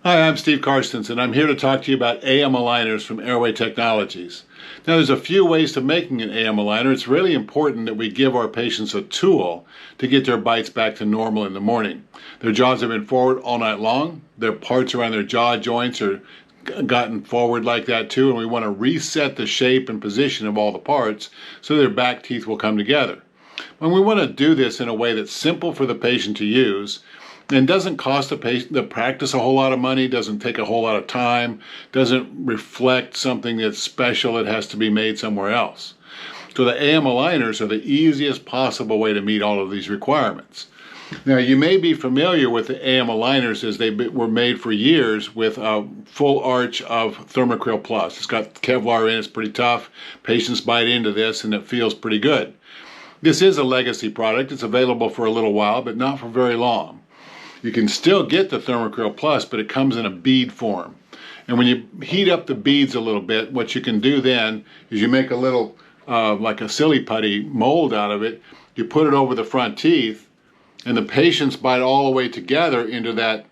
Hi, I'm Steve Carstensen, and I'm here to talk to you about AM aligners from Airway Technologies. Now, there's a few ways to making an AM aligner. It's really important that we give our patients a tool to get their bites back to normal in the morning. Their jaws have been forward all night long. Their parts around their jaw joints are gotten forward like that too, and we want to reset the shape and position of all the parts so their back teeth will come together. And we want to do this in a way that's simple for the patient to use and doesn't cost the practice a whole lot of money, doesn't take a whole lot of time, doesn't reflect something that's special that has to be made somewhere else. So the AM aligners are the easiest possible way to meet all of these requirements. Now, you may be familiar with the AM aligners as they were made for years with a full arch of Thermacryl Plus. It's got Kevlar in it, it's pretty tough. Patients bite into this and it feels pretty good. This is a legacy product. It's available for a little while, but not for very long. You can still get the Thermacryl Plus, but it comes in a bead form. And when you heat up the beads a little bit, what you can do then is you make a little, like a silly putty mold out of it. You put it over the front teeth, and the patients bite all the way together into that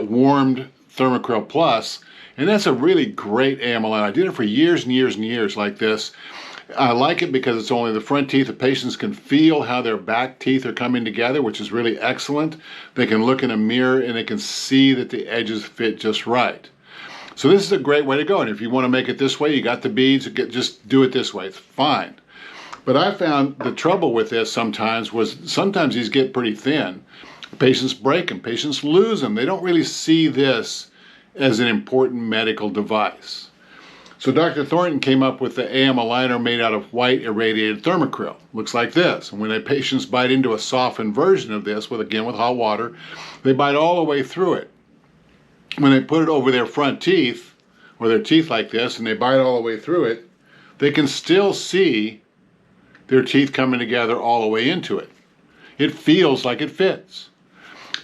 warmed Thermacryl Plus. And that's a really great AM aligner. I did it for years and years and years like this. I like it because it's only the front teeth. The patients can feel how their back teeth are coming together, which is really excellent. They can look in a mirror and they can see that the edges fit just right. So this is a great way to go. And if you want to make it this way, you got the beads, just do it this way. It's fine. But I found the trouble with this sometimes these get pretty thin. Patients break them. Patients lose them. They don't really see this as an important medical device. So Dr. Thornton came up with the AM aligner made out of white irradiated thermacryl. Looks like this. And when the patients bite into a softened version of this, with hot water, they bite all the way through it. When they put it over their front teeth, or their teeth like this, and they bite all the way through it, they can still see their teeth coming together all the way into it. It feels like it fits.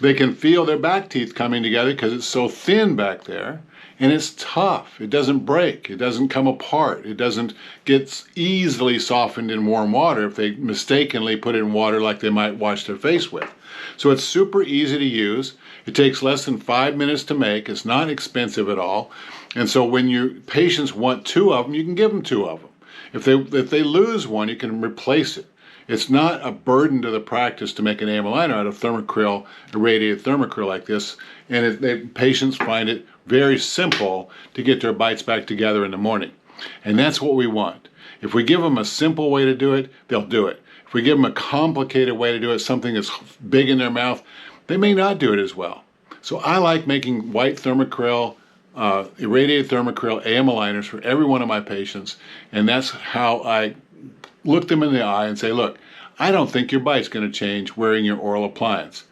They can feel their back teeth coming together because it's so thin back there. And it's tough. It doesn't break. It doesn't come apart. It doesn't get easily softened in warm water if they mistakenly put it in water like they might wash their face with. So it's super easy to use. It takes less than 5 minutes to make. It's not expensive at all. And so when your patients want 2 of them, you can give them 2 of them. If they lose one, you can replace it. It's not a burden to the practice to make an AM aligner out of thermacryl, irradiated thermacryl like this, and patients find it very simple to get their bites back together in the morning. And that's what we want. If we give them a simple way to do it, they'll do it. If we give them a complicated way to do it, something that's big in their mouth, they may not do it as well. So I like making white thermacryl, irradiated thermacryl AM aligners for every one of my patients, and that's how I look them in the eye and say, look, I don't think your bite's going to change wearing your oral appliance.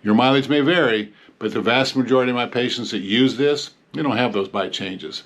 Your mileage may vary, but the vast majority of my patients that use this, they don't have those bite changes.